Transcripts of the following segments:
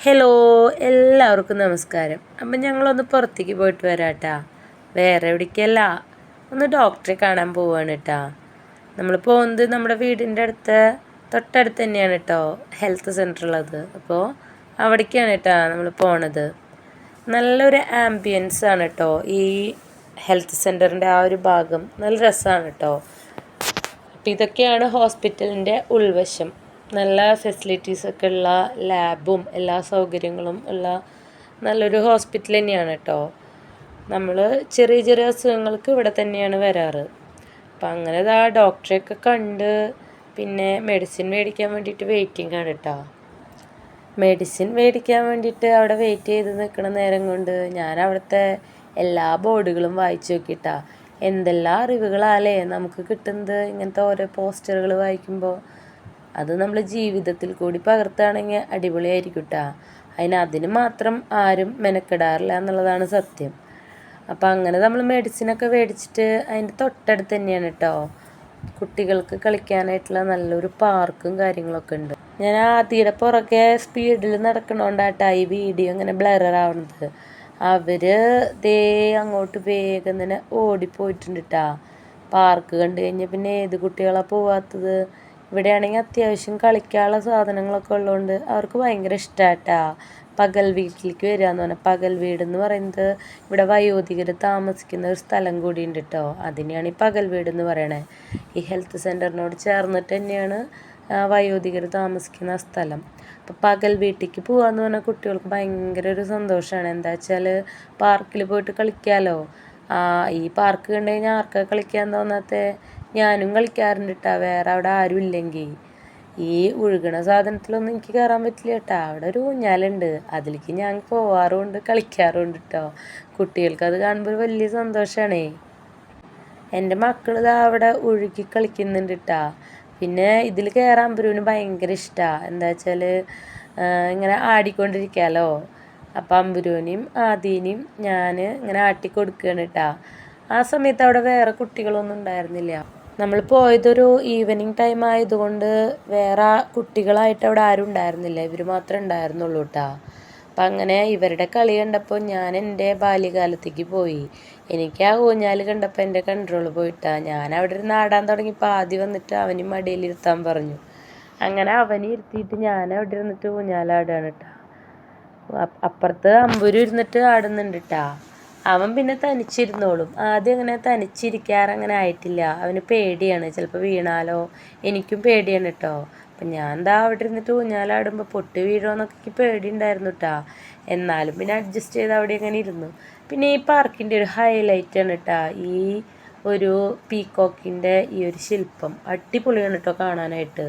Hello, എല്ലാവർക്കും നമസ്കാരം. അപ്പം ഞങ്ങളൊന്ന് പുറത്തേക്ക് പോയിട്ട് വരാം കേട്ടാ. വേറെ എവിടേക്കല്ല, ഒന്ന് ഡോക്ടറെ കാണാൻ പോവാണ് കേട്ടാ. നമ്മൾ പോകുന്നത് നമ്മുടെ വീടിൻ്റെ തൊട്ടടുത്ത് തന്നെയാണ് കേട്ടോ ഹെൽത്ത് സെൻ്റർ ഉള്ളത്. അപ്പോൾ അവിടേക്കാണ് കേട്ടാ നമ്മൾ പോണത്. നല്ലൊരു ആംബിയൻസ് ആണ് കേട്ടോ ഈ ഹെൽത്ത് സെൻ്ററിൻ്റെ ആ ഒരു ഭാഗം. നല്ല രസമാണ് കേട്ടോ. അപ്പം ഇതൊക്കെയാണ് ഹോസ്പിറ്റലിൻ്റെ ഉൾവശം. നല്ല ഫെസിലിറ്റീസൊക്കെ ഉള്ള ലാബും എല്ലാ സൗകര്യങ്ങളും ഉള്ള നല്ലൊരു ഹോസ്പിറ്റൽ തന്നെയാണ് കേട്ടോ. നമ്മൾ ചെറിയ ചെറിയ അസുഖങ്ങൾക്ക് ഇവിടെ തന്നെയാണ് വരാറ്. അപ്പം അങ്ങനെ ഇതാ ഡോക്ടറെയൊക്കെ കണ്ട് പിന്നെ മെഡിസിൻ മേടിക്കാൻ വേണ്ടിയിട്ട് വെയിറ്റിംഗ് ആണ് കേട്ടോ. മെഡിസിൻ മേടിക്കാൻ വേണ്ടിയിട്ട് അവിടെ വെയിറ്റ് ചെയ്ത് നിൽക്കുന്ന നേരം കൊണ്ട് ഞാൻ അവിടുത്തെ എല്ലാ ബോർഡുകളും വായിച്ചു നോക്കിയിട്ടാ. എന്തെല്ലാം അറിവുകളാലേ നമുക്ക് കിട്ടുന്നത് ഇങ്ങനത്തെ ഓരോ പോസ്റ്ററുകൾ വായിക്കുമ്പോൾ. അത് നമ്മൾ ജീവിതത്തിൽ കൂടി പകർത്തുകയാണെങ്കിൽ അടിപൊളിയായിരിക്കും കേട്ടോ. അതിന് മാത്രം ആരും മെനക്കെടാറില്ല എന്നുള്ളതാണ് സത്യം. അപ്പോൾ അങ്ങനെ നമ്മൾ മെഡിസിനൊക്കെ മേടിച്ചിട്ട് അതിൻ്റെ തൊട്ടടുത്ത് തന്നെയാണ് കേട്ടോ കുട്ടികൾക്ക് കളിക്കാനായിട്ടുള്ള നല്ലൊരു പാർക്കും കാര്യങ്ങളൊക്കെ ഉണ്ട്. ഞാൻ ആദ്യയുടെ പുറകെ സ്പീഡിൽ നടക്കണോണ്ടാട്ടാ ഈ വീഡിയോ ഇങ്ങനെ ബ്ലറാവുന്നത്. അവർ ദേ അങ്ങോട്ട് വേഗം തന്നെ ഓടിപ്പോയിട്ടുണ്ട് കേട്ടോ. പാർക്ക് കണ്ടു കഴിഞ്ഞാൽ പിന്നെ ഏത് കുട്ടികളാണ് പോവാത്തത്? ഇവിടെയാണെങ്കിൽ അത്യാവശ്യം കളിക്കാനുള്ള സാധനങ്ങളൊക്കെ ഉള്ളതുകൊണ്ട് അവർക്ക് ഭയങ്കര ഇഷ്ടമായിട്ടാ പകൽ വീട്ടിലേക്ക് വരിക എന്ന് പറഞ്ഞാൽ. പകൽ വീട് എന്ന് പറയുന്നത് ഇവിടെ വയോധികർ താമസിക്കുന്ന ഒരു സ്ഥലം കൂടി ഉണ്ട് കേട്ടോ. അതിനെയാണ് ഈ പകൽ വീട് എന്ന് പറയണേ. ഈ ഹെൽത്ത് സെൻ്ററിനോട് ചേർന്നിട്ട് തന്നെയാണ് വയോധികർ താമസിക്കുന്ന സ്ഥലം. അപ്പോൾ പകൽ വീട്ടിലേക്ക് പോകാമെന്ന് പറഞ്ഞാൽ കുട്ടികൾക്ക് ഭയങ്കര ഒരു സന്തോഷമാണ്. എന്താ വെച്ചാൽ പാർക്കിൽ പോയിട്ട് കളിക്കാമല്ലോ. ഈ പാർക്ക് കണ്ടു കഴിഞ്ഞാൽ ആർക്കാ കളിക്കാൻ തോന്നാത്ത? ഞാനും കളിക്കാറുണ്ട് കേട്ടോ, വേറെ അവിടെ ആരും ഇല്ലെങ്കിൽ. ഈ ഒഴുകണ സാധനത്തിലൊന്നും എനിക്ക് കയറാൻ പറ്റില്ല കേട്ടോ. അവിടെ ഒരു ഊഞ്ഞാലുണ്ട്, അതിലേക്ക് ഞാൻ പോവാറുമുണ്ട് കളിക്കാറുമുണ്ട് കേട്ടോ. കുട്ടികൾക്ക് അത് കാണുമ്പോൾ ഒരു വലിയ സന്തോഷമാണേ. എൻ്റെ മക്കൾ ഇതാ അവിടെ ഒഴുകി കളിക്കുന്നുണ്ട് കേട്ടോ. പിന്നെ ഇതിൽ കയറാൻ അമ്പുരുവിന് ഭയങ്കര ഇഷ്ടമാണ്. എന്താ വെച്ചാൽ ഇങ്ങനെ ആടിക്കൊണ്ടിരിക്കാമല്ലോ. അപ്പം അമ്പുരുവിനെയും ആദീനെയും ഞാൻ ഇങ്ങനെ ആട്ടിക്കൊടുക്കുകയാണ് കേട്ടോ. ആ സമയത്ത് അവിടെ വേറെ കുട്ടികളൊന്നും ഉണ്ടായിരുന്നില്ല. നമ്മൾ പോയതൊരു ഈവനിങ് ടൈം ആയതുകൊണ്ട് വേറെ കുട്ടികളായിട്ട് അവിടെ ആരും ഉണ്ടായിരുന്നില്ല. ഇവർ മാത്രമേ ഉണ്ടായിരുന്നുള്ളൂ കേട്ടോ. അപ്പം അങ്ങനെ ഇവരുടെ കളി കണ്ടപ്പോൾ ഞാൻ എൻ്റെ ബാല്യകാലത്തേക്ക് പോയി. എനിക്ക് ആ ഊഞ്ഞാൽ കണ്ടപ്പോൾ എൻ്റെ കൺട്രോൾ പോയിട്ടാ. ഞാൻ അവിടെ ഇരുന്ന് ആടാൻ തുടങ്ങിയപ്പോൾ ആദ്യം വന്നിട്ട് അവനും മടിയിലിരുത്താൻ പറഞ്ഞു. അങ്ങനെ അവനെ ഇരുത്തിയിട്ട് ഞാൻ അവിടെ ഇരുന്നിട്ട് ഊഞ്ഞാലാടുകയാണ് കേട്ടോ. അപ്പുറത്ത് അമ്പൂര് ഇരുന്നിട്ട് ആടുന്നുണ്ട് കേട്ടോ. അവൻ പിന്നെ തനിച്ചിരുന്നോളും. ആദ്യം അങ്ങനെ തനിച്ചിരിക്കാറങ്ങനെ ആയിട്ടില്ല. അവന് പേടിയാണ്, ചിലപ്പോൾ വീണാലോ. എനിക്കും പേടിയാണ് കേട്ടോ. അപ്പം ഞാൻ എന്താ അവിടെ ഇരുന്നിട്ട് ഊഞ്ഞാലാടുമ്പോൾ പൊട്ടി വീഴുമോയെന്നൊക്കെ എനിക്ക് പേടിയുണ്ടായിരുന്നു കേട്ടോ. എന്നാലും പിന്നെ അഡ്ജസ്റ്റ് ചെയ്ത് അവിടെ ഇങ്ങനെ ഇരുന്നു. പിന്നെ ഈ പാർക്കിൻ്റെ ഒരു ഹൈലൈറ്റാണ് കേട്ടോ ഈ ഒരു പീക്കോക്കിൻ്റെ ഈ ഒരു ശില്പം. അടിപൊളിയാണ് കേട്ടോ കാണാനായിട്ട്.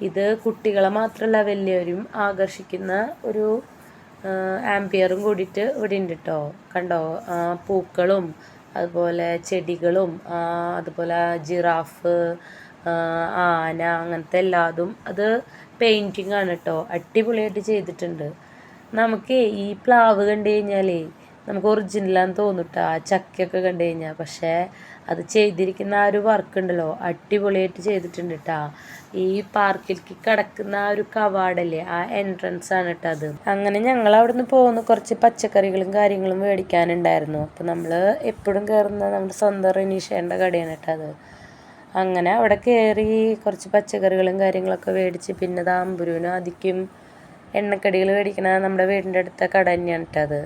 ഇത് കുട്ടികളെ മാത്രമല്ല വലിയവരും ആകർഷിക്കുന്ന ഒരു ആംബിയറും കൂടിയിട്ട് ഇവിടെ ഉണ്ട് കേട്ടോ. കണ്ടോ, പൂക്കളും അതുപോലെ ചെടികളും അതുപോലെ ജിറാഫ്, ആന, അങ്ങനത്തെ എല്ലാതും അത് പെയിൻറ്റിങ് ആണ് കേട്ടോ. അടിപൊളിയായിട്ട് ചെയ്തിട്ടുണ്ട്. നമുക്ക് ഈ പ്ലാവ് കണ്ടു കഴിഞ്ഞാലേ നമുക്ക് ഒറിജിനലാന്ന് തോന്നും കേട്ടോ, ആ ചക്കയൊക്കെ കണ്ടു കഴിഞ്ഞാൽ. പക്ഷേ അത് ചെയ്തിരിക്കുന്ന ആ ഒരു വർക്ക് ഉണ്ടല്ലോ, അടിപൊളിയായിട്ട് ചെയ്തിട്ടുണ്ട് കേട്ടോ. ഈ പാർക്കിലേക്ക് കിടക്കുന്ന ആ ഒരു കവാടല്ലേ, ആ എൻട്രൻസ് ആണ് കേട്ടോ അത്. അങ്ങനെ ഞങ്ങൾ അവിടെ നിന്ന് പോകുന്ന കുറച്ച് പച്ചക്കറികളും കാര്യങ്ങളും മേടിക്കാനുണ്ടായിരുന്നു. അപ്പം നമ്മൾ എപ്പോഴും കയറുന്ന നമ്മുടെ സ്വന്തം റിനീഷേൻ്റെ കടയാണ് കേട്ടോ അത്. അങ്ങനെ അവിടെ കയറി കുറച്ച് പച്ചക്കറികളും കാര്യങ്ങളൊക്കെ മേടിച്ച് പിന്നെ അമ്പുരുവിനും ആദിക്കും എണ്ണക്കടികൾ മേടിക്കണ നമ്മുടെ വീടിൻ്റെ അടുത്ത കട തന്നെയാണ് കേട്ടോ അത്.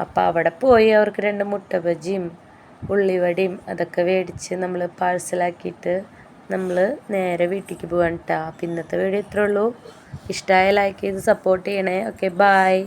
അപ്പോൾ അവിടെ പോയി അവർക്ക് 2 മുട്ട ബജിയും ഉള്ളിവടയും അതൊക്കെ മേടിച്ച് നമ്മൾ പാഴ്സലാക്കിയിട്ട് നമ്മൾ നേരെ വീട്ടിലേക്ക് പോകാൻ കേട്ടോ. അപ്പോൾ ഇന്നത്തെ വീഡിയോ ഇത്രേ ഉള്ളൂ. ഇഷ്ടമായ ലൈക്ക് ചെയ്ത് സപ്പോർട്ട് ചെയ്യണേ. Okay, bye.